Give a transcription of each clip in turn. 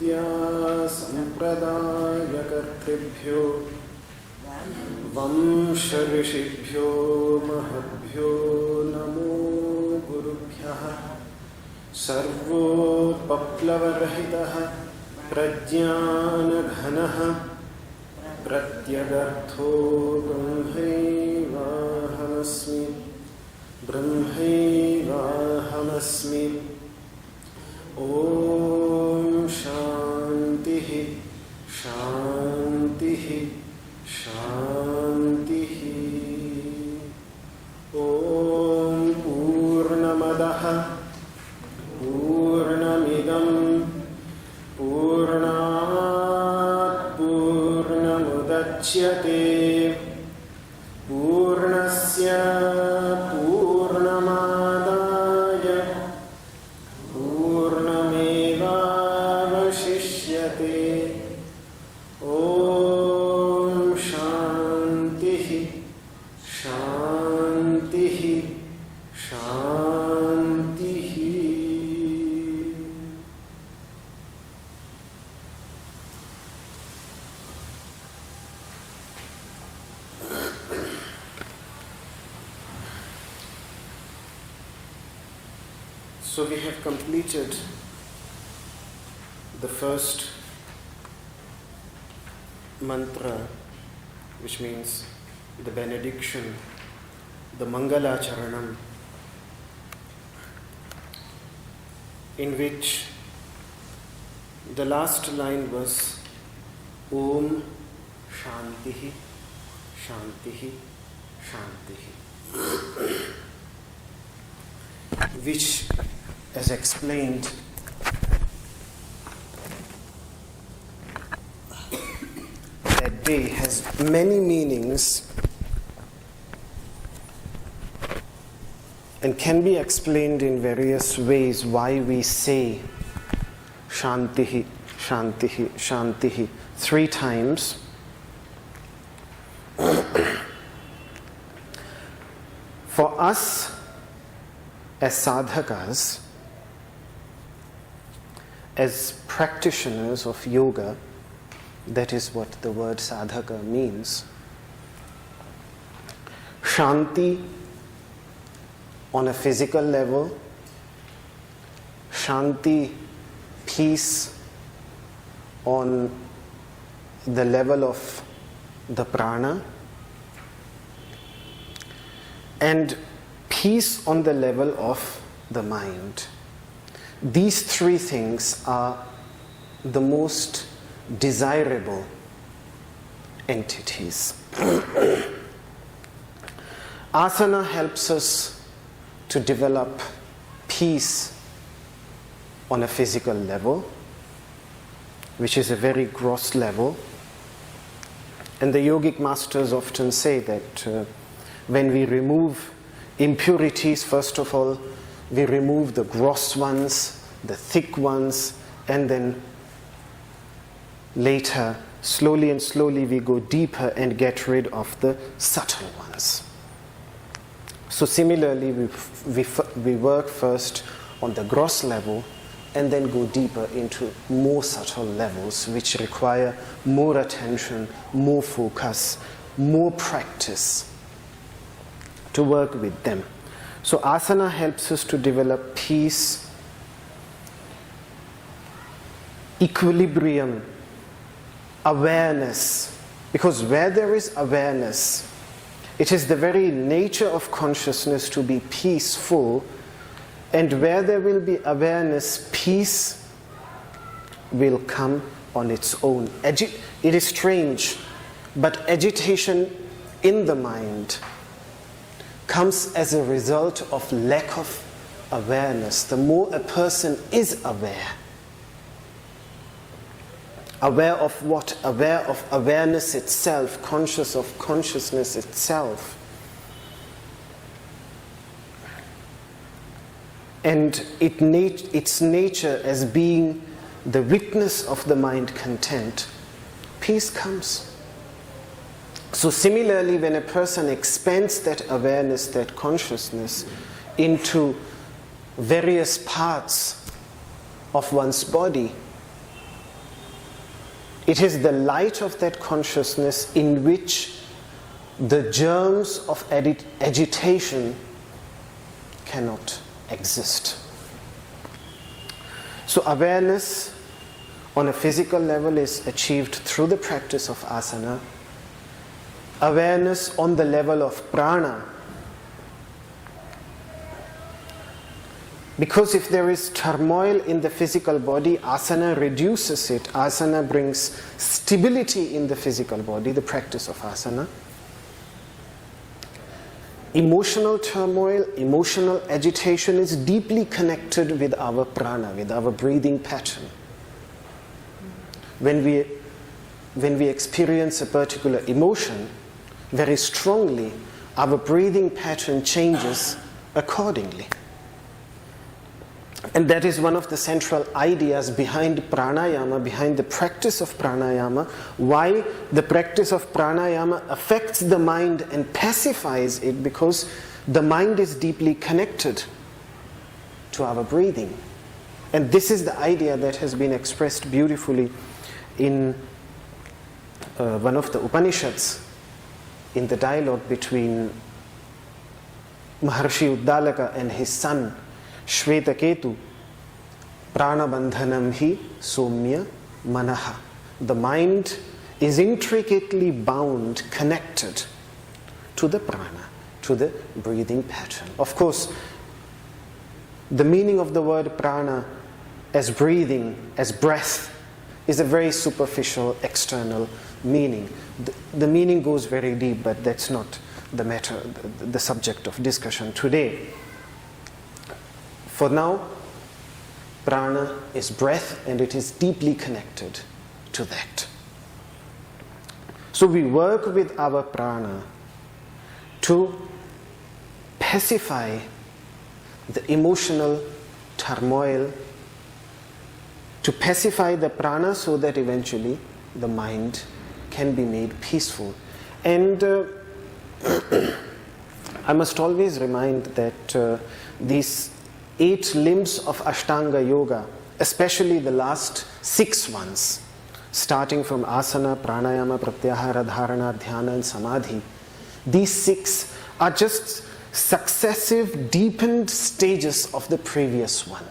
विद्या सम्प्रदायकर्तृभ्यो वंश ऋषिभ्यो महद्भ्यो नमो गुरुभ्यः सर्वोपप्लवरहितः प्रज्ञानघनः प्रत्यगर्थो ब्रह्मैवाहमस्मि ॐ शान्तिः शान्तिः शान्तिः ॐ पूर्णमदः पूर्णमिदं पूर्णात् पूर्णमुदच्यते पूर्णस्य पूर्णमादाय pūrṇam-evāvaśiṣyate ॐ शान्तिः शान्तिः शान्तिः। So we have completed the first mantra, which means the benediction, the Mangalacharanam, in which the last line was Om Shantihi Shantihi Shantihi, which, as explained, that day has many meanings and can be explained in various ways why we say Shantihi, Shantihi, Shantihi 3 times. For us as sadhakas, as practitioners of yoga, that is what the word sadhaka means. Shanti on a physical level, Shanti, peace, on the level of the prana, and peace on the level of the mind. These 3 things are the most desirable entities. Asana helps us to develop peace on a physical level, which is a very gross level. And the yogic masters often say that when we remove impurities, first of all, we remove the gross ones, the thick ones, and then later, slowly and slowly, we go deeper and get rid of the subtle ones. So similarly, we work first on the gross level and then go deeper into more subtle levels, which require more attention, more focus, more practice to work with them. So asana helps us to develop peace, equilibrium, awareness, because where there is awareness, it is the very nature of consciousness to be peaceful, and where there will be awareness, peace will come on its own. It is strange, but agitation in the mind comes as a result of lack of awareness. The more a person is aware of what? Aware of awareness itself, conscious of consciousness itself. And its nature as being the witness of the mind content, peace comes. So similarly, when a person expands that awareness, that consciousness into various parts of one's body, It is the light of that consciousness in which the germs of agitation cannot exist. So awareness on a physical level is achieved through the practice of asana. Awareness on the level of prana, because if there is turmoil in the physical body, asana reduces it. Asana brings stability in the physical body, the practice of asana. Emotional turmoil, emotional agitation is deeply connected with our prana, with our breathing pattern. When we experience a particular emotion very strongly, our breathing pattern changes accordingly. And that is one of the central ideas behind pranayama, behind the practice of pranayama, why the practice of pranayama affects the mind and pacifies it, because the mind is deeply connected to our breathing. And this is the idea that has been expressed beautifully in one of the Upanishads, in the dialogue between Maharshi Uddalaka and his son Shvetaketu. Pranabandhanam hi somya manaha. The mind is intricately bound, connected to the prana, to the breathing pattern. Of course, the meaning of the word prana as breathing, as breath, is a very superficial, external meaning. The meaning goes very deep, but that's not the matter, the subject of discussion today. For now, prana is breath, and it is deeply connected to that. So we work with our prana to pacify the emotional turmoil, to pacify the prana so that eventually the mind can be made peaceful. And I must always remind that these 8 limbs of Ashtanga Yoga, especially the last 6 ones, starting from asana, pranayama, pratyahara, dharana, dhyana and samadhi, these 6 are just successive deepened stages of the previous one.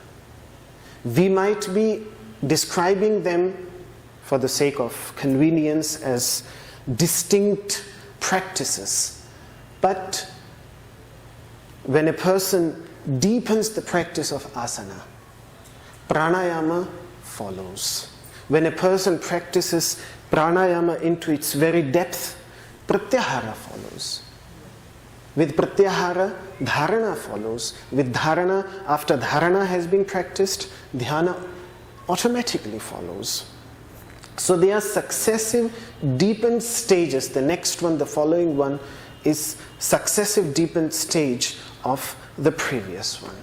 We might be describing them for the sake of convenience as distinct practices, but when a person deepens the practice of asana, pranayama follows. When a person practices pranayama into its very depth, pratyahara follows. With pratyahara, dharana follows. With dharana, after dharana has been practiced, dhyana automatically follows. So they are successive deepened stages. The next one, the following one, is successive deepened stage of the previous one.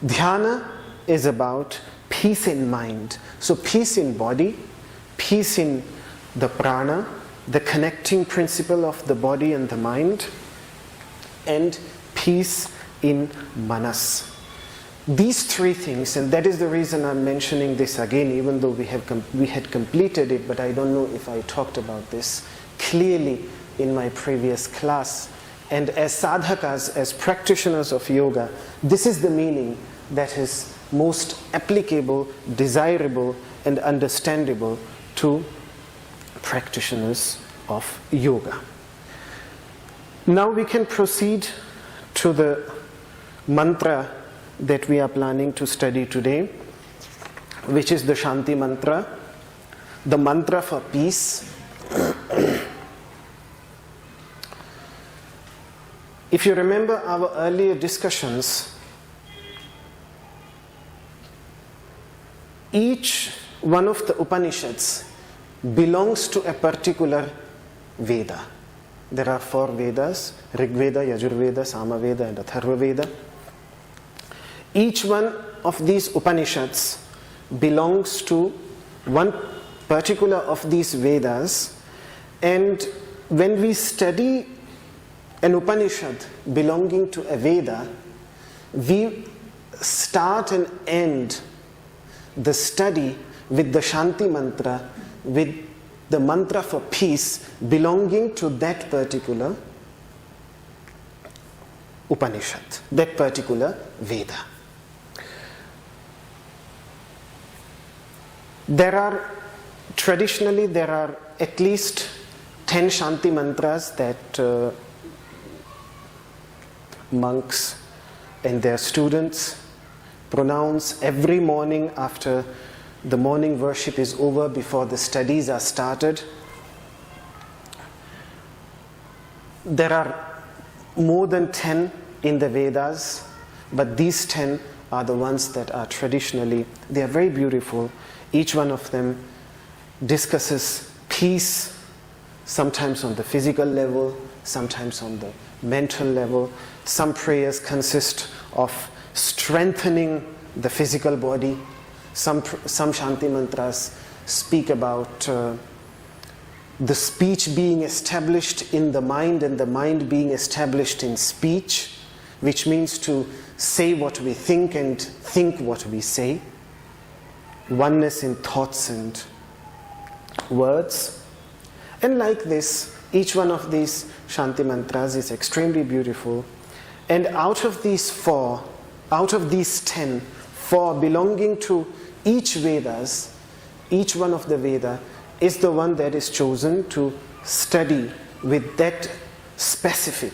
Dhyana is about peace in mind. So peace in body, peace in the prana, the connecting principle of the body and the mind, and peace in manas. These 3 things, and that is the reason I'm mentioning this again, even though we had completed it, but I don't know if I talked about this clearly in my previous class. And as sadhakas, as practitioners of yoga, this is the meaning that is most applicable, desirable, and understandable to practitioners of yoga. Now we can proceed to the mantra that we are planning to study today, which is the Shanti Mantra, the mantra for peace. If you remember our earlier discussions, each one of the Upanishads belongs to a particular Veda. There are 4 Vedas, Rig Veda, Yajur Veda, Sama Veda and Atharva Veda. Each one of these Upanishads belongs to one particular of these Vedas, and when we study an Upanishad belonging to a Veda, we start and end the study with the Shanti Mantra with the mantra for peace belonging to that particular Upanishad, that particular Veda. Traditionally there are at least 10 Shanti Mantras that monks and their students pronounce every morning after the morning worship is over, before the studies are started. There are more than 10 in the Vedas, but these 10 are the ones that are traditionally, they are very beautiful. Each one of them discusses peace, sometimes on the physical level, sometimes on the mental level. Some prayers consist of strengthening the physical body. Some Shanti Mantras speak about the speech being established in the mind and the mind being established in speech, which means to say what we think and think what we say. Oneness in thoughts and words. And like this, each one of these Shanti Mantras is extremely beautiful. And out of these 10, 4 belonging to each Vedas, each one of the Veda is the one that is chosen to study with that specific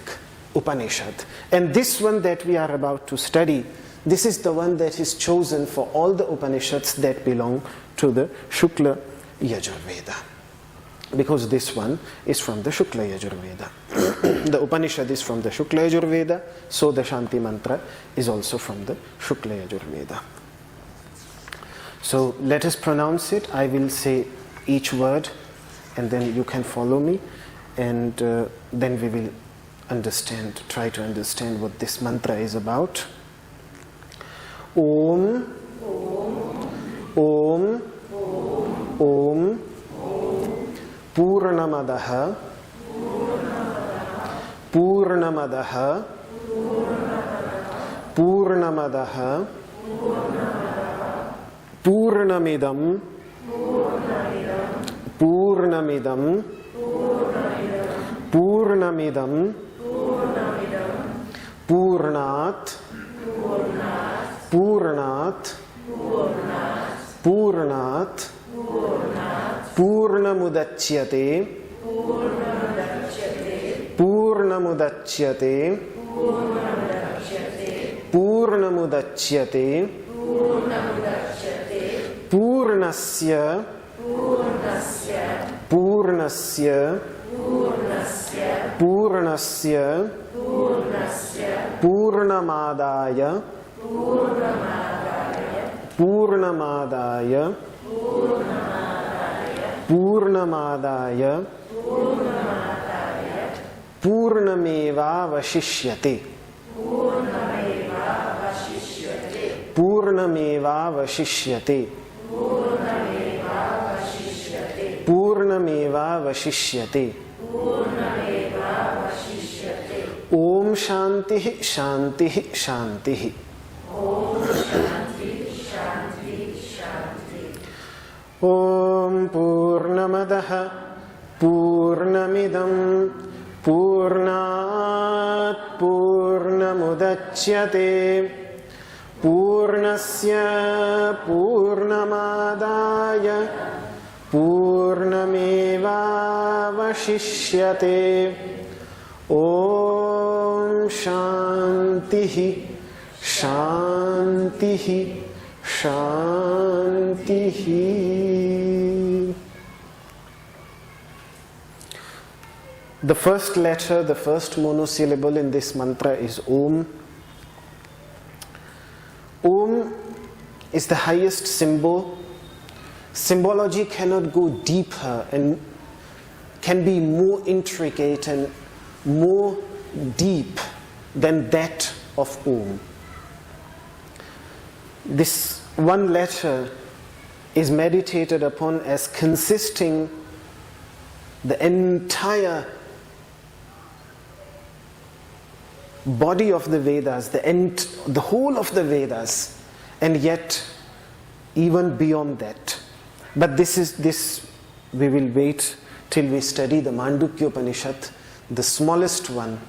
Upanishad. And this one that we are about to study, this is the one that is chosen for all the Upanishads that belong to the Shukla Yajurveda. Because this one is from the Shukla Yajurveda. The Upanishad is from the Shukla Yajurveda, so the Shanti Mantra is also from the Shukla Yajurveda. So let us pronounce it. I will say each word and then you can follow me, and then we will try to understand what this mantra is about. Om, Om, Om, pūrṇam-adaḥ, pūrṇam-adaḥ, pūrṇam-adaḥ, pūrṇam-idaṁ, pūrṇam-idaṁ, pūrṇam-idaṁ, pūrṇāt, pūrṇāt, pūrṇāt, pūrṇam-udacyate, pūrṇam-udacyate, pūrṇam-udacyate, pūrṇasya, pūrṇasya, pūrṇasya, pūrṇam-ādāya, pūrṇam-ādāya, pūrṇam-ādāya, pūrṇam-evāvaśiṣyate, pūrṇam-evāvaśiṣyate, pūrṇam-evāvaśiṣyate. Om śāntiḥ, śāntiḥ, śāntiḥ. Om pūrṇam-adaḥ, pūrṇam-idaṁ, pūrṇāt, pūrṇam-udacyate, pūrṇasya, pūrṇam-ādāya, pūrṇam-evāvaśiṣyate. Om śāntiḥ, śāntiḥ, śāntiḥ. The first letter, the first monosyllable in this mantra is Om. Om is the highest symbol. Symbology cannot go deeper and can be more intricate and more deep than that of Om. This one letter is meditated upon as consisting the entire body of the Vedas, the whole of the Vedas, and yet even beyond that. But this we will wait till we study the Mandukya Upanishad, the smallest one,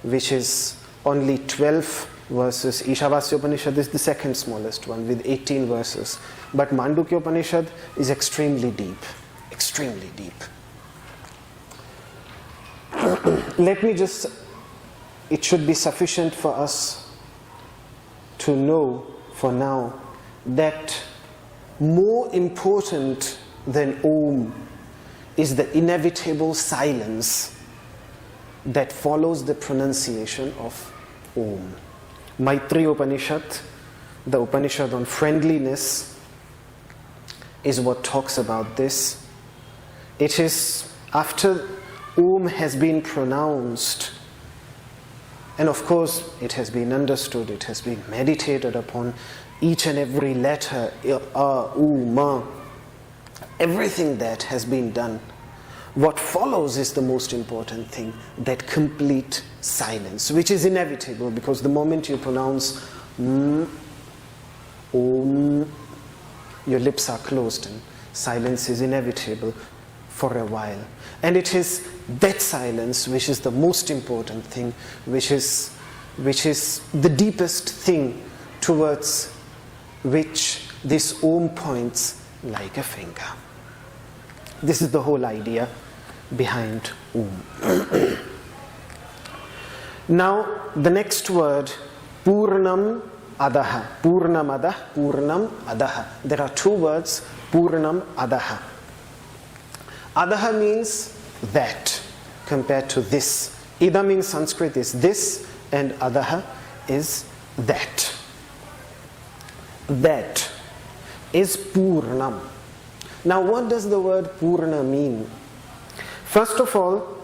which is only 12 verses. Ishavasya Upanishad is the second smallest one with 18 verses. But Mandukya Upanishad is extremely deep. Extremely deep. Let me just, it should be sufficient for us to know for now that more important than Om is the inevitable silence that follows the pronunciation of Om. Maitreya Upanishad, the Upanishad on friendliness, is what talks about this. It is after Om has been pronounced, and of course it has been understood, it has been meditated upon, each and every letter, A, U, Ma, everything that has been done. What follows is the most important thing, that complete silence, which is inevitable because the moment you pronounce Om, your lips are closed and silence is inevitable for a while. And it is that silence which is the most important thing, which is the deepest thing towards which this Om points like a finger. This is the whole idea behind Om. Now, the next word, pūrṇam-adaḥ. Pūrṇam-adaḥ, pūrṇam-adaḥ. There are two words, pūrṇam-adaḥ. Adaḥ means that, compared to this. Idam in Sanskrit is this, and adaḥ is that. That is pūrṇam. Now, what does the word pūrṇa mean? First of all,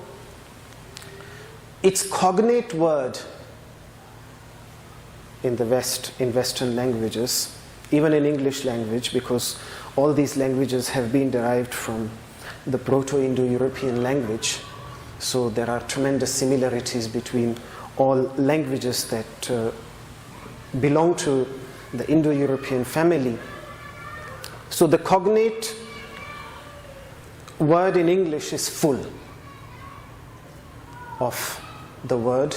its cognate word in the West, in Western languages, even in English language, because all these languages have been derived from the Proto-Indo-European language, so there are tremendous similarities between all languages that belong to the Indo-European family. So the cognate word in English is full of the word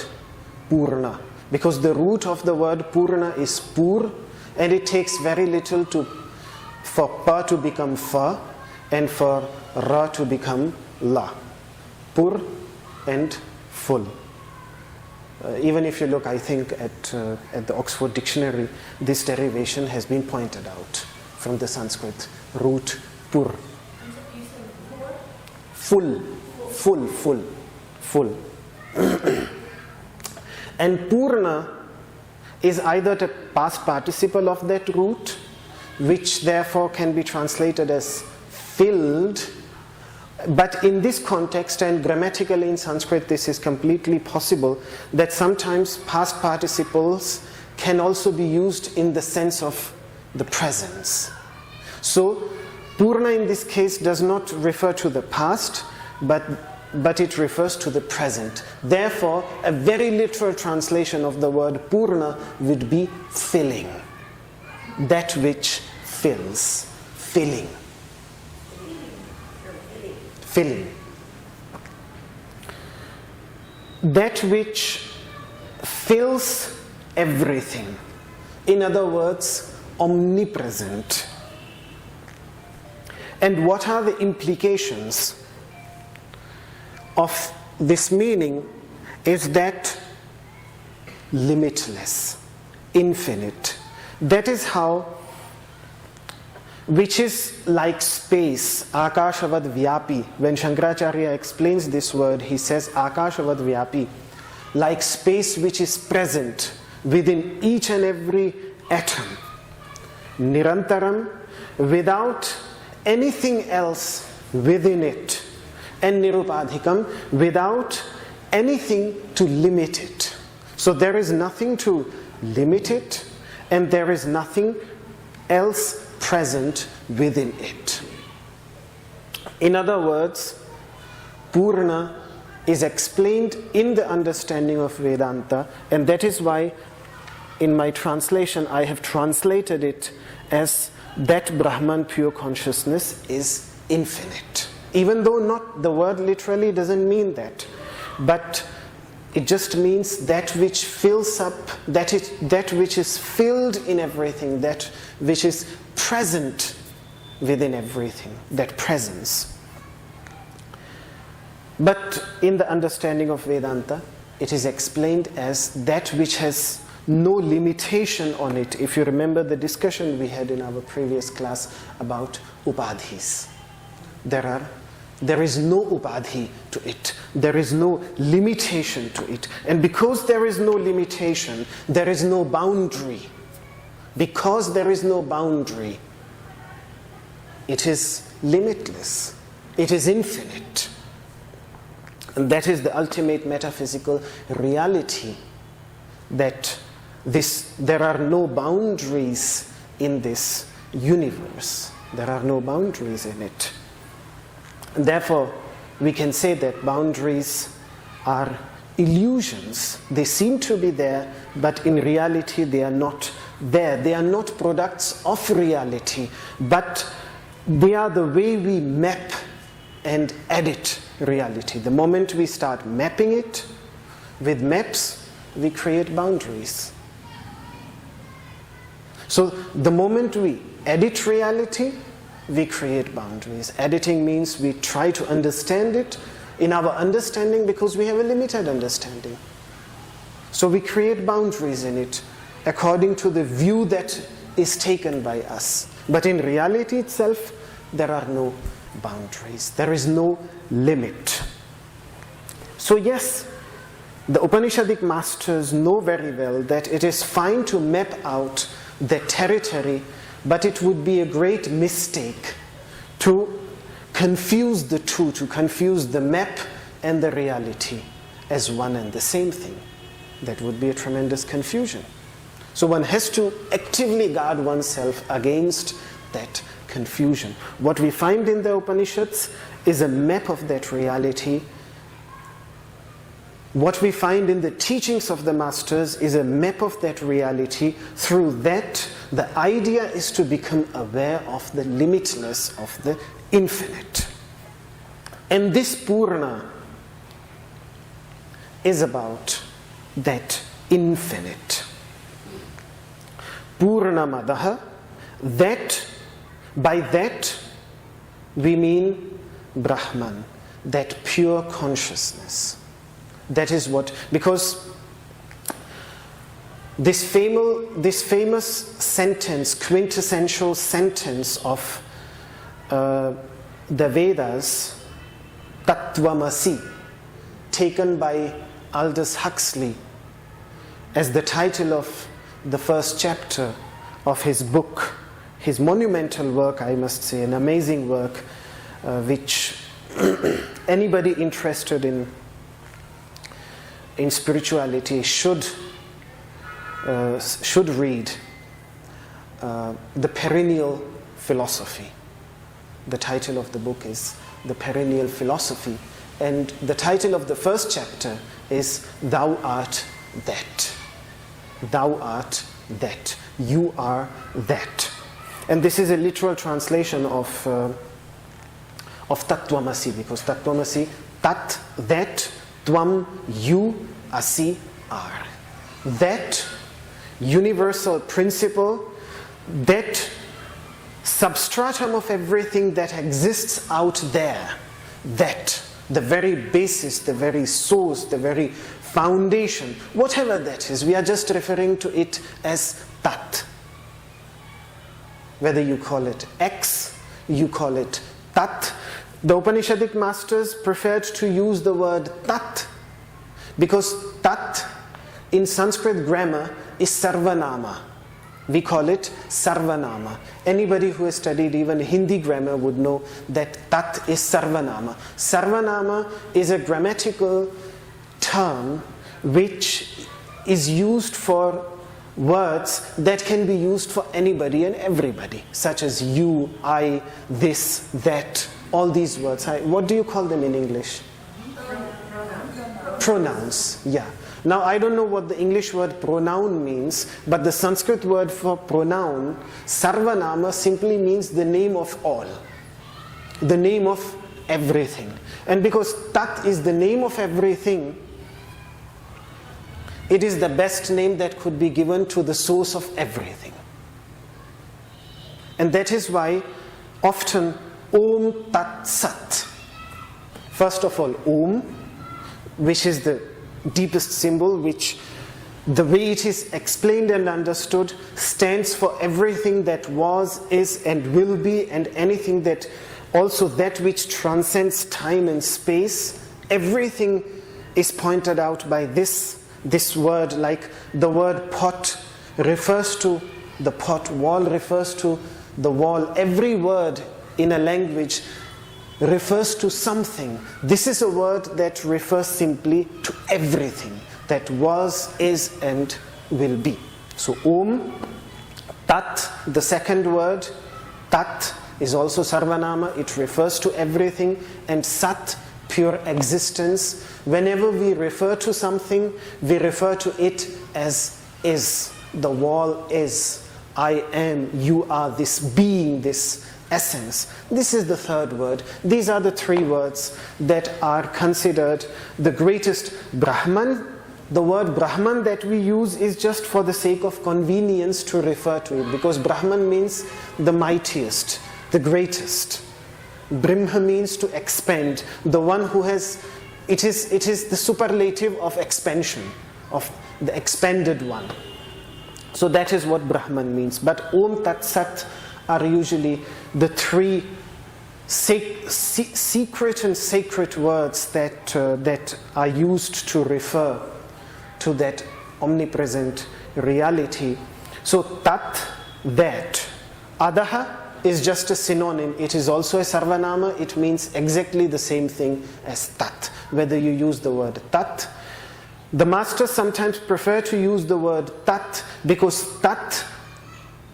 pūrṇa, because the root of the word pūrṇa is pūr, and it takes very little for pa to become fa and for ra to become la. Pur and full. Even if you look, I think, at the Oxford Dictionary, this derivation has been pointed out from the Sanskrit root pur. Full. And pūrṇa is either the past participle of that root, which therefore can be translated as filled. But in this context, and grammatically in Sanskrit, this is completely possible, that sometimes past participles can also be used in the sense of the presence. So, pūrṇa in this case does not refer to the past, but it refers to the present. Therefore, a very literal translation of the word pūrṇa would be filling. That which fills. Filling. Filling. That which fills everything. In other words, omnipresent. And what are the implications of this meaning is that limitless, infinite. That is how, which is like space, akashavad vyapi. When Shankaracharya explains this word, he says akashavad vyapi, like space which is present within each and every atom, nirantaram, without anything else within it, and nirupadhikam, without anything to limit it. So there is nothing to limit it, and there is nothing else present within it. In other words, pūrṇa is explained in the understanding of Vedanta, and that is why in my translation I have translated it as that Brahman pure consciousness is infinite. even though not the word literally doesn't mean that, but it just means that which fills up, that which is filled in everything, that which is present within everything, that presence. But in the understanding of Vedanta, it is explained as that which has no limitation on it. If you remember the discussion we had in our previous class about upadhis. There is no upadhi to it. There is no limitation to it. And because there is no limitation, there is no boundary. Because there is no boundary, it is limitless. It is infinite. And that is the ultimate metaphysical reality, that there are no boundaries in this universe. There are no boundaries in it. And therefore, we can say that boundaries are illusions. They seem to be there, but in reality they are not there. They are not products of reality, but they are the way we map and edit reality. The moment we start mapping it with maps, we create boundaries. So the moment we edit reality, we create boundaries. Editing means we try to understand it in our understanding because we have a limited understanding. So we create boundaries in it according to the view that is taken by us. But in reality itself, there are no boundaries. There is no limit. So yes, the Upanishadic masters know very well that it is fine to map out the territory, but it would be a great mistake to confuse the two, to confuse the map and the reality as one and the same thing. That would be a tremendous confusion. So one has to actively guard oneself against that confusion. What we find in the Upanishads is a map of that reality. What we find in the teachings of the masters is a map of that reality. Through that, the idea is to become aware of the limitless, of the infinite. And this Pūrṇa is about that infinite. Pūrṇam-adaḥ, that, by that we mean Brahman, that pure consciousness. That is what, because this famous sentence, quintessential sentence of the Vedas, Tattvamasi, taken by Aldous Huxley as the title of the first chapter of his book, his monumental work, I must say, an amazing work, which anybody interested in spirituality should read. The Perennial Philosophy. The title of the book is The Perennial Philosophy, and the title of the first chapter is Thou art that. Thou art that. You are that. And this is a literal translation of Tattvamasi, because Tattvamasi, Tat, that, Tvam, you, Asi, are. That universal principle, that substratum of everything that exists out there, that, the very basis, the very source, the very foundation, whatever that is, we are just referring to it as Tat. Whether you call it X, you call it Tat. The Upanishadic masters preferred to use the word Tat because Tat in Sanskrit grammar is Sarvanama. We call it Sarvanama. Anybody who has studied even Hindi grammar would know that Tat is Sarvanama. Sarvanama is a grammatical term which is used for words that can be used for anybody and everybody, such as you, I, this, that, all these words. What do you call them in English? Pronouns, yeah. Now I don't know what the English word pronoun means, but the Sanskrit word for pronoun, Sarvanama, simply means the name of all. The name of everything. And because Tat is the name of everything, it is the best name that could be given to the source of everything. And that is why often Om Tat Sat. First of all, Om, which is the deepest symbol, which the way it is explained and understood stands for everything that was, is and will be, and anything that also that which transcends time and space. Everything is pointed out by this word, like the word pot refers to the pot, wall refers to the wall. Every word in a language refers to something. This is a word that refers simply to everything that was, is and will be. So Om, Tat, the second word, Tat is also Sarvanama, it refers to everything, and Sat, pure existence. Whenever we refer to something, we refer to it as is. The wall is, I am, you are, this being, this essence. This is the third word. These are the three words that are considered the greatest. Brahman, the word Brahman that we use is just for the sake of convenience to refer to it, because Brahman means the mightiest, the greatest. Brahma means to expand, the one who has, it is the superlative of expansion, of the expanded one. So that is what Brahman means. But Om Tat Sat are usually the three secret and sacred words that are used to refer to that omnipresent reality. So Tat, that. Adaḥ is just a synonym. It is also a Sarvanama. It means exactly the same thing as Tat, whether you use the word Tat. The masters sometimes prefer to use the word Tat because Tat,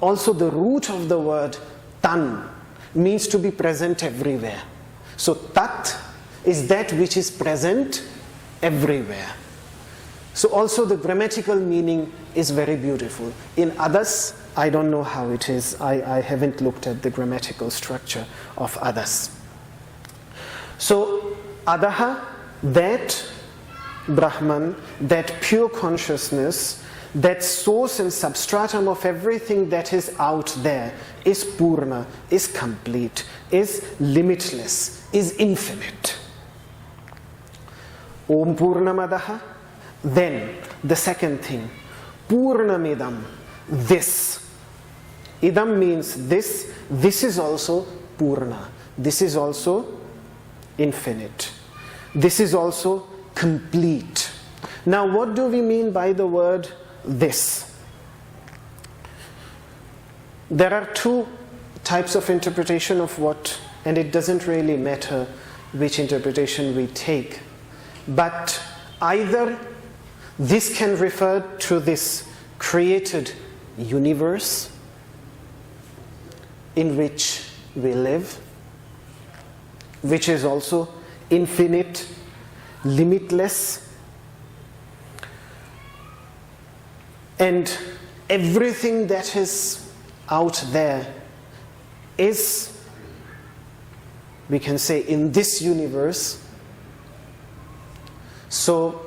also the root of the word Tan, means to be present everywhere. So Tat is that which is present everywhere. So also the grammatical meaning is very beautiful. In others, I don't know how it is. I haven't looked at the grammatical structure of others. So Adaḥ, that Brahman, that pure consciousness, that source and substratum of everything that is out there, is Pūrṇa, is complete, is limitless, is infinite. Om pūrṇam-adaḥ. Then, the second thing, pūrṇam-idaṁ, this. Idam means this. This is also Pūrṇa. This is also infinite. This is also complete. Now, what do we mean by the word this? There are two types of interpretation of what, and it doesn't really matter which interpretation we take. But either this can refer to this created universe in which we live, which is also infinite, limitless, and everything that is out there is, we can say, in this universe. So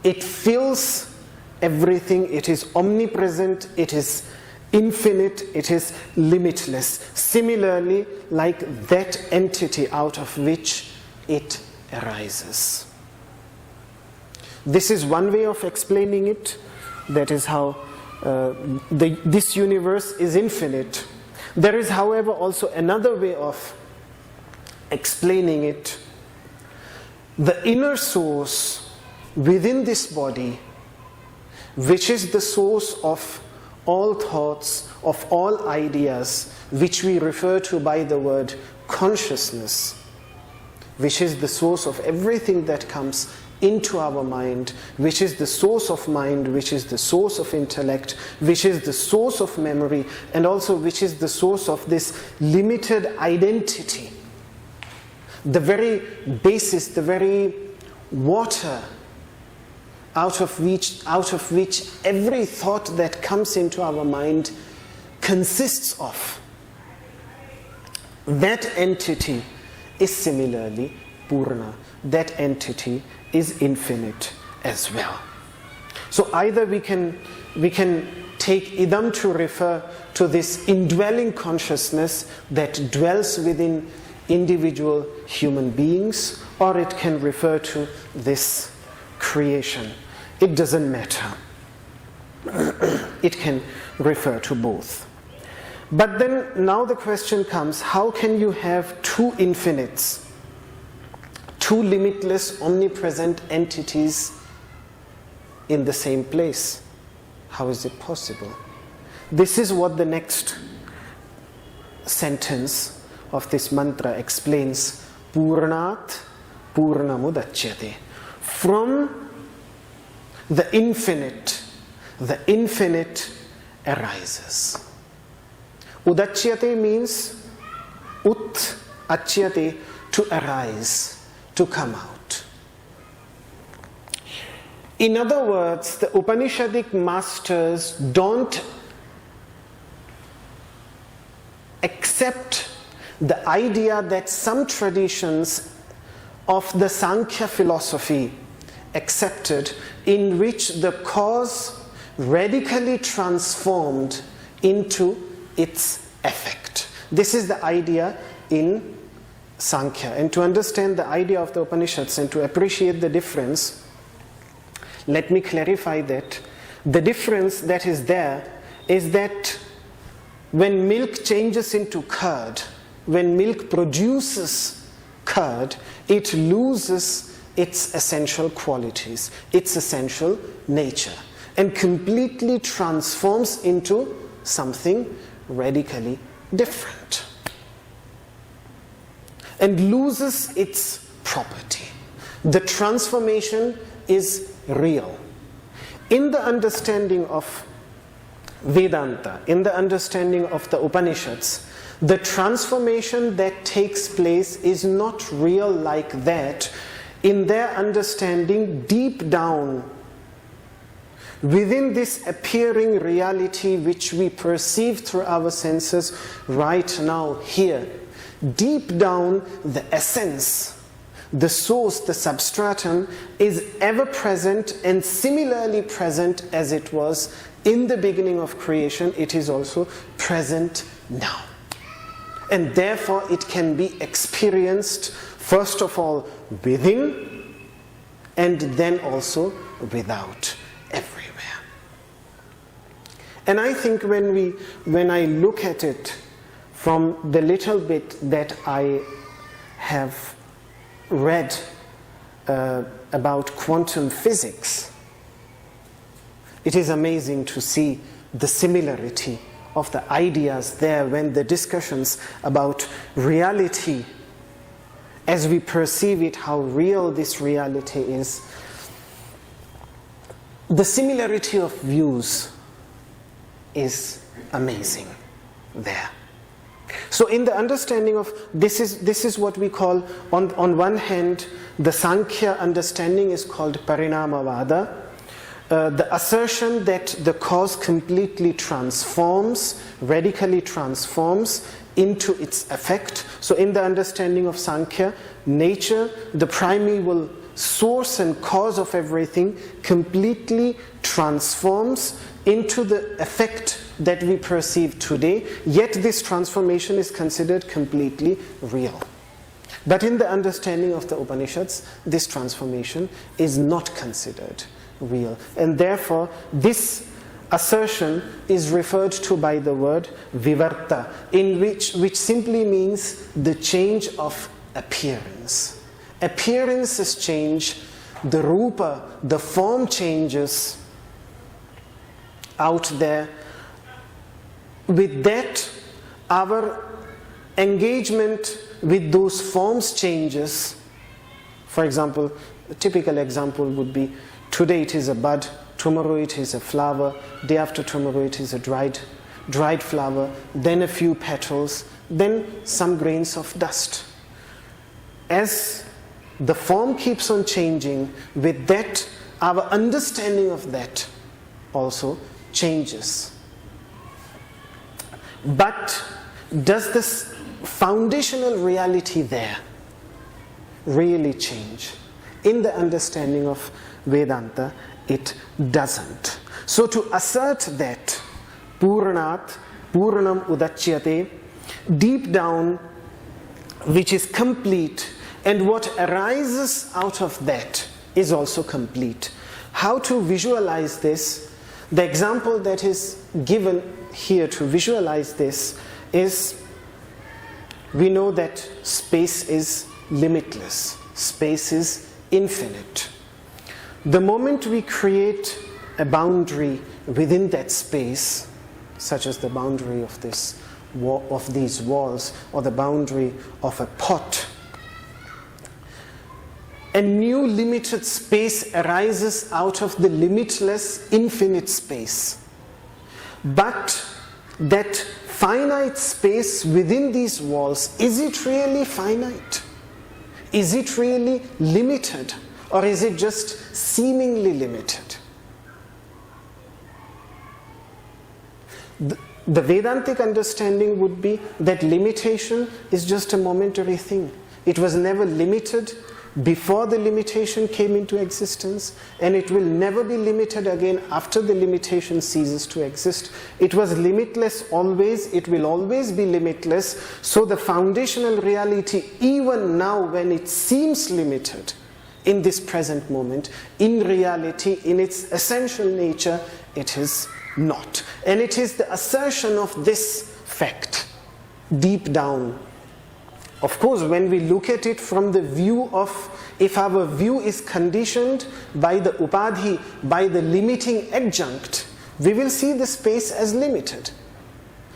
it fills everything, it is omnipresent, it is infinite, it is limitless. Similarly, like that entity out of which it arises. This is one way of explaining it. That is how this universe is infinite. There is, however, also another way of explaining it. The inner source within this body, which is the source of all thoughts, of all ideas, which we refer to by the word consciousness, which is the source of everything that comes into our mind, which is the source of mind, which is the source of intellect, which is the source of memory, and also which is the source of this limited identity. The very basis, the very water out of which every thought that comes into our mind consists of. That entity is similarly pūrṇa. That entity is infinite as well. So either we can take idam to refer to this indwelling consciousness that dwells within individual human beings, or it can refer to this creation. It doesn't matter. It can refer to both. But then now the question comes, how can you have two infinites, two limitless, omnipresent entities in the same place? How is it possible? This is what the next sentence of this mantra explains. Pūrṇāt, pūrṇam-udacyate. From the infinite arises. Udacyate means ut-acyate, to arise, to come out. In other words, the Upanishadic masters don't accept the idea that some traditions of the Sankhya philosophy accepted, in which the cause radically transformed into its effect. This is the idea in Sankhya. And to understand the idea of the Upanishads and to appreciate the difference, let me clarify that the difference that is there is that when milk changes into curd, when milk produces curd, it loses its essential qualities, its essential nature, and completely transforms into something radically different, and loses its property. The transformation is real. In the understanding of Vedanta, in the understanding of the Upanishads, the transformation that takes place is not real like that. In their understanding, deep down, within this appearing reality which we perceive through our senses right now here, deep down, the essence, the source, the substratum is ever present and similarly present as it was in the beginning of creation. It is also present now. And therefore it can be experienced first of all within and then also without, everywhere. And I think when I look at it from the little bit that I have read about quantum physics, it is amazing to see the similarity of the ideas there when the discussions about reality as we perceive it, how real this reality is. The similarity of views is amazing there. So in the understanding of this is what we call, on one hand, the Sankhya understanding is called Parinamavada, the assertion that the cause completely transforms, radically transforms into its effect. So in the understanding of Sankhya, nature, the primeval source and cause of everything, completely transforms into the effect that we perceive today, yet this transformation is considered completely real. But in the understanding of the Upanishads, this transformation is not considered real. And therefore, this assertion is referred to by the word vivarta, which simply means the change of appearance. Appearances change, the rupa, the form changes out there. With that, our engagement with those forms changes. For example, a typical example would be, today it is a bud, tomorrow it is a flower, day after tomorrow it is a dried flower, then a few petals, then some grains of dust. As the form keeps on changing, with that, our understanding of that also changes. But does this foundational reality there really change. In the understanding of Vedanta, it doesn't. So to assert that pūrṇāt, pūrṇam-udacyate, deep down, which is complete, and what arises out of that is also complete. How to visualize this? The example that is given here to visualize this is, we know that space is limitless. Space is infinite. The moment we create a boundary within that space, such as the boundary of this of these walls, or the boundary of a pot, a new limited space arises out of the limitless infinite space. But that finite space within these walls, is it really finite? Is it really limited? Or is it just seemingly limited? The Vedantic understanding would be that limitation is just a momentary thing. It was never limited before the limitation came into existence, and it will never be limited again after the limitation ceases to exist. It was limitless always, it will always be limitless. So the foundational reality, even now when it seems limited in this present moment, in reality, in its essential nature, it is not. And it is the assertion of this fact deep down. Of course, when we look at it from the view of, if our view is conditioned by the upadhi, by the limiting adjunct, we will see the space as limited.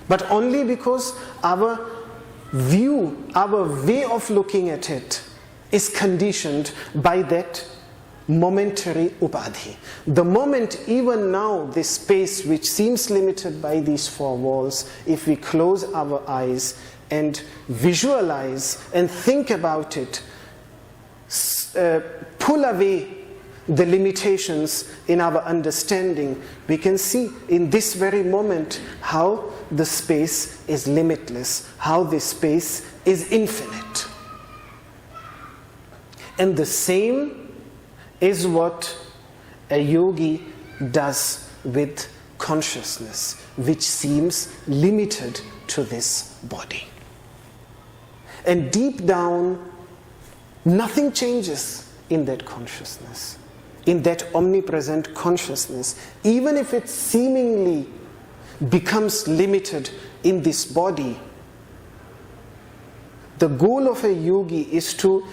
But only because our view, our way of looking at it is conditioned by that momentary upadhi. The moment, even now, this space which seems limited by these four walls, if we close our eyes and visualize and think about it, pull away the limitations in our understanding, we can see in this very moment how the space is limitless, how this space is infinite. And the same is what a yogi does with consciousness, which seems limited to this body. And deep down, nothing changes in that consciousness, in that omnipresent consciousness, even if it seemingly becomes limited in this body. The goal of a yogi is to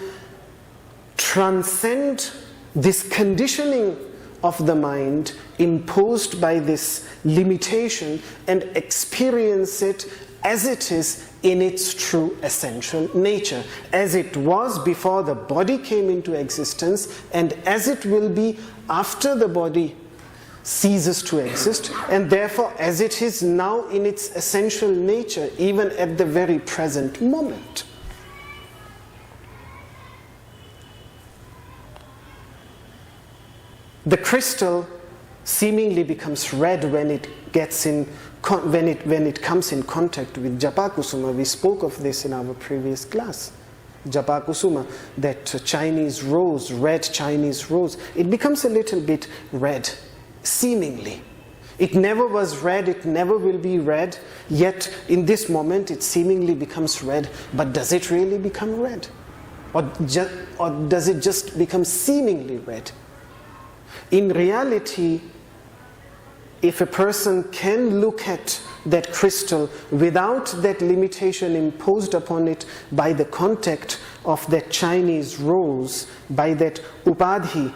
transcend this conditioning of the mind imposed by this limitation and experience it as it is in its true essential nature, as it was before the body came into existence, and as it will be after the body ceases to exist, and therefore as it is now in its essential nature, even at the very present moment. The crystal seemingly becomes red when it gets in when it comes in contact with Japakusuma. We spoke of this in our previous class. Japakusuma, that Chinese rose, red Chinese rose, it becomes a little bit red, seemingly. It never was red, it never will be red, yet in this moment it seemingly becomes red. But does it really become red? Or does it just become seemingly red? In reality, if a person can look at that crystal without that limitation imposed upon it by the contact of that Chinese rose, by that upadhi,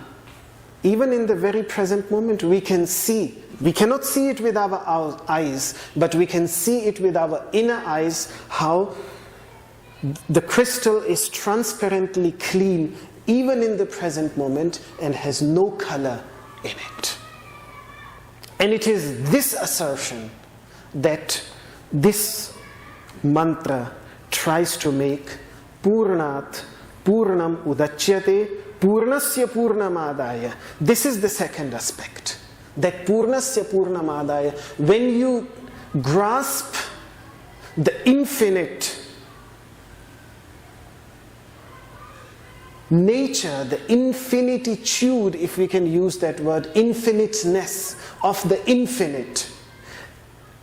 even in the very present moment we can see. We cannot see it with our eyes, but we can see it with our inner eyes, how the crystal is transparently clean even in the present moment and has no color in it. And it is this assertion that this mantra tries to make. Pūrṇāt, pūrṇam-udacyate, pūrṇasya pūrṇam-ādāya. This is the second aspect. That pūrṇasya pūrṇam-ādāya, when you grasp the infinite nature, the infinitude, if we can use that word, infiniteness of the infinite,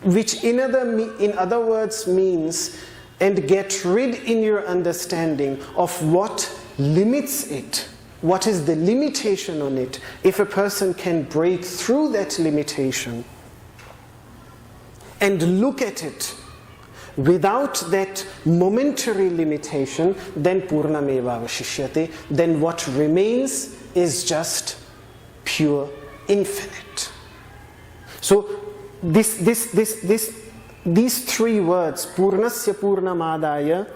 which in other words means, and get rid in your understanding of what limits it, what is the limitation on it. If a person can break through that limitation and look at it without that momentary limitation, then pūrṇam-evāvaśiṣyate, then what remains is just pure infinite. So these three words, pūrṇasya, pūrṇam-ādāya,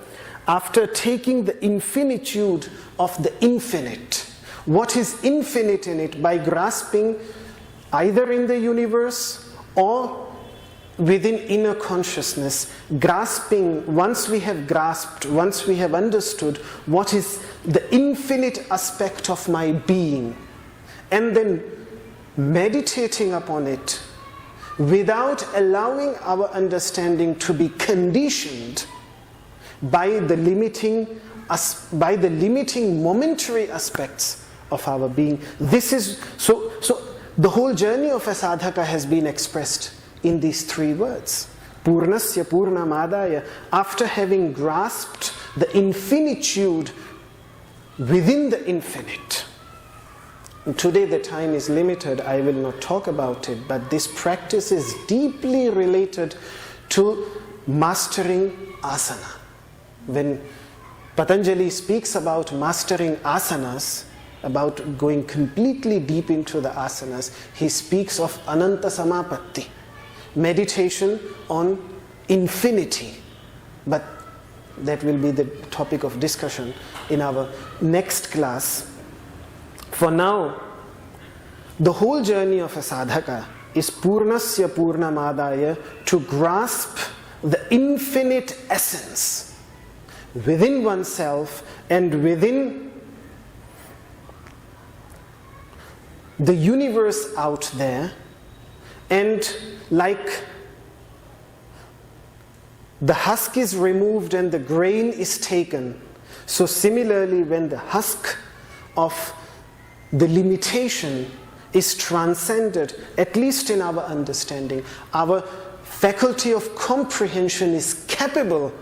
after taking the infinitude of the infinite, what is infinite in it, by grasping either in the universe or within inner consciousness, grasping, once we have grasped, once we have understood what is the infinite aspect of my being, and then meditating upon it without allowing our understanding to be conditioned by the limiting momentary aspects of our being. This is so the whole journey of a sadhaka has been expressed in these three words. Pūrṇasya, pūrṇam-ādāya, after having grasped the infinitude within the infinite. And today the time is limited, I will not talk about it, but this practice is deeply related to mastering asana. When Patanjali speaks about mastering asanas, about going completely deep into the asanas, he speaks of ananta samapatti, meditation on infinity. But that will be the topic of discussion in our next class. For now, the whole journey of a sadhaka is pūrṇasya, pūrṇam-ādāya, to grasp the infinite essence within oneself and within the universe out there. And like the husk is removed and the grain is taken, so similarly when the husk of the limitation is transcended, at least in our understanding, our faculty of comprehension is capable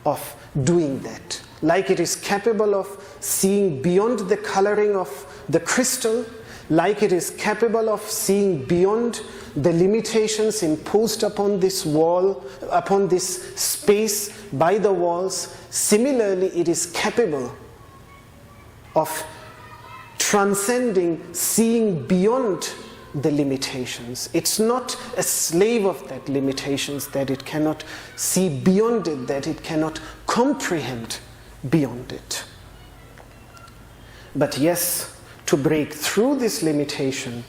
of doing that. Like it is capable of seeing beyond the coloring of the crystal, like it is capable of seeing beyond the limitations imposed upon this wall, upon this space by the walls, similarly it is capable of transcending, seeing beyond the limitations. It's not a slave of that limitations, that it cannot see beyond it, that it cannot comprehend beyond it. But yes, to break through this limitation,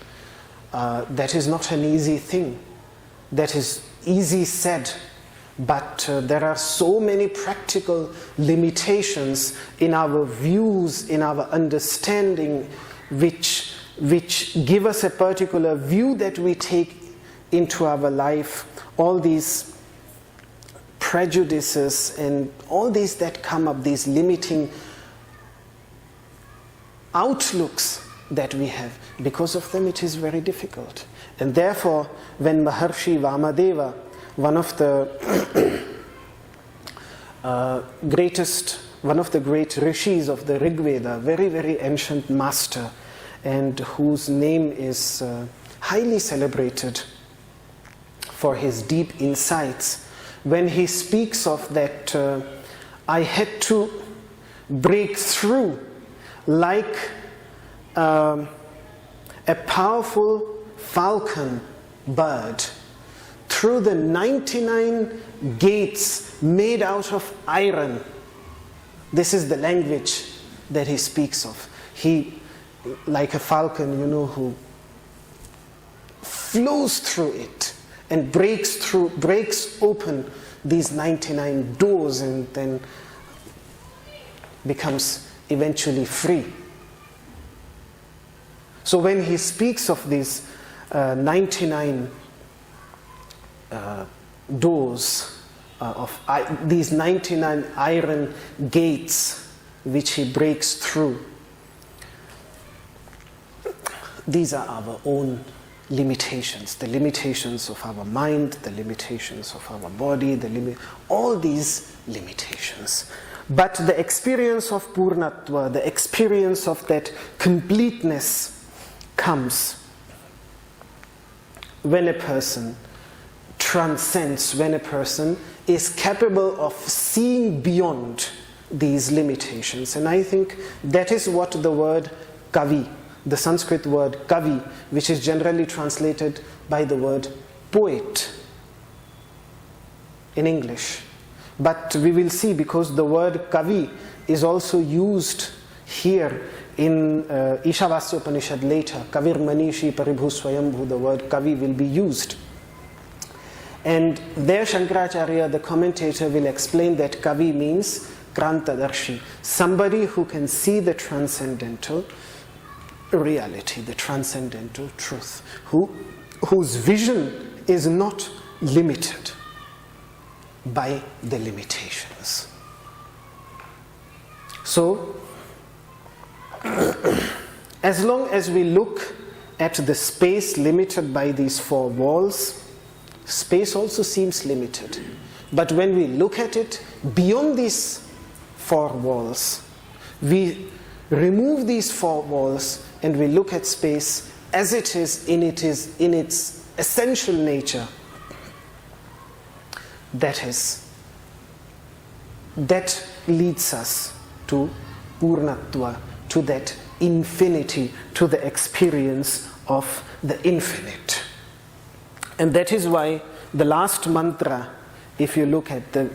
that is not an easy thing. That is easy said, but there are so many practical limitations in our views, in our understanding, which give us a particular view that we take into our life. All these prejudices and all these that come up, these limiting outlooks that we have, because of them it is very difficult. And therefore, when Maharshi Vamadeva, one of the one of the great rishis of the Rig Veda, very, very ancient master, and whose name is highly celebrated for his deep insights, when he speaks of that, I had to break through like a powerful falcon bird through the 99 gates made out of iron. This is the language that he speaks of. He, like a falcon, who flows through it and breaks open these 99 doors and then becomes eventually free. So when he speaks of these 99 doors, of these 99 iron gates which he breaks through, these are our own limitations, the limitations of our mind, the limitations of our body, all these limitations. But the experience of pūrṇatva, the experience of that completeness comes when a person transcends, when a person is capable of seeing beyond these limitations. And I think that is what the word kavi, the Sanskrit word kavi, which is generally translated by the word poet in English. But we will see, because the word kavi is also used here in Ishavasya Upanishad later, kavir manishi paribhu swayambhu, the word kavi will be used. And there Shankaracharya, the commentator, will explain that kavi means krantadarshi, somebody who can see the transcendental reality, the transcendental truth, whose vision is not limited by the limitations. So, as long as we look at the space limited by these four walls, space also seems limited. But when we look at it beyond these four walls, we remove these four walls and we look at space as it is in its essential nature. That leads us to pūrṇatva, to that infinity, to the experience of the infinite. And that is why the last mantra, if you look at the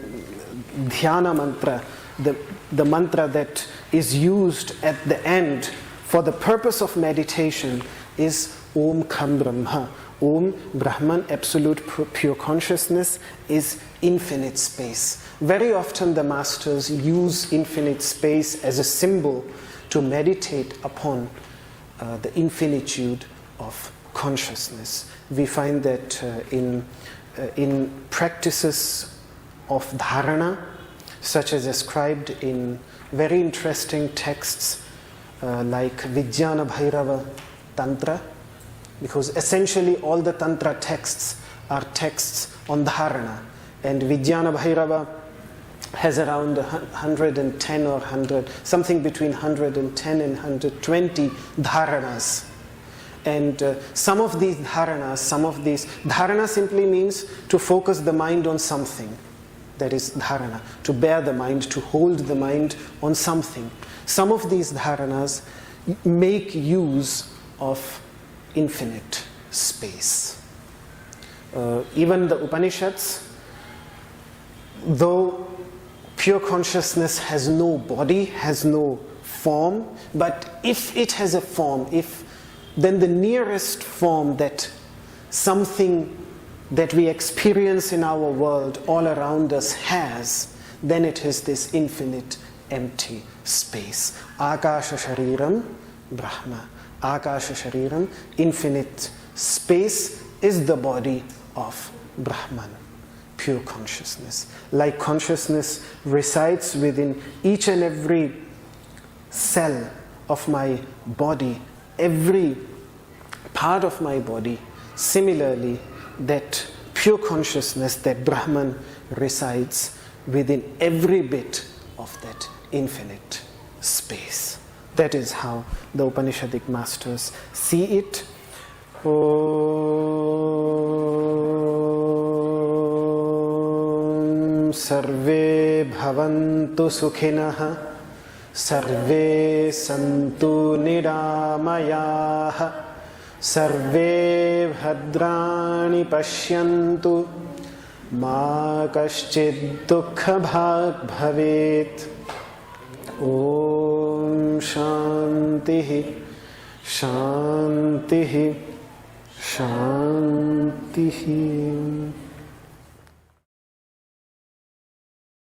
dhyana mantra, the mantra that is used at the end for the purpose of meditation is Om Kham Brahma. Om, Brahman, absolute pure consciousness, is infinite space. Very often the masters use infinite space as a symbol to meditate upon the infinitude of consciousness. We find that in practices of dharana, such as ascribed in very interesting texts like Vijnana Bhairava Tantra, because essentially all the Tantra texts are texts on dharana, and Vijnana Bhairava has around 110 or 100, something between 110 and 120 dharanas. And some of these dharana simply means to focus the mind on something. That is dharana, to bear the mind, to hold the mind on something. Some of these dharanas make use of infinite space. Even the Upanishads, though pure consciousness has no body, has no form, but if it has a form, then the nearest form that something that we experience in our world all around us has, then it is this infinite empty space. Akasha Shariram Brahma. Akasha Shariram, infinite space, is the body of Brahman, pure consciousness. Like consciousness resides within each and every cell of my body, every part of my body, similarly, that pure consciousness, that Brahman, resides within every bit of that infinite space. That is how the Upanishadic masters see it. Om Sarve Bhavantu Sukhinah, Sarve Santu Niramayaha, Sarve Bhadrani Pashyantu, Ma Kaschid Dukkha Bhag Bhavet. Om Shantiḥ, Shantiḥ, Shantiḥ.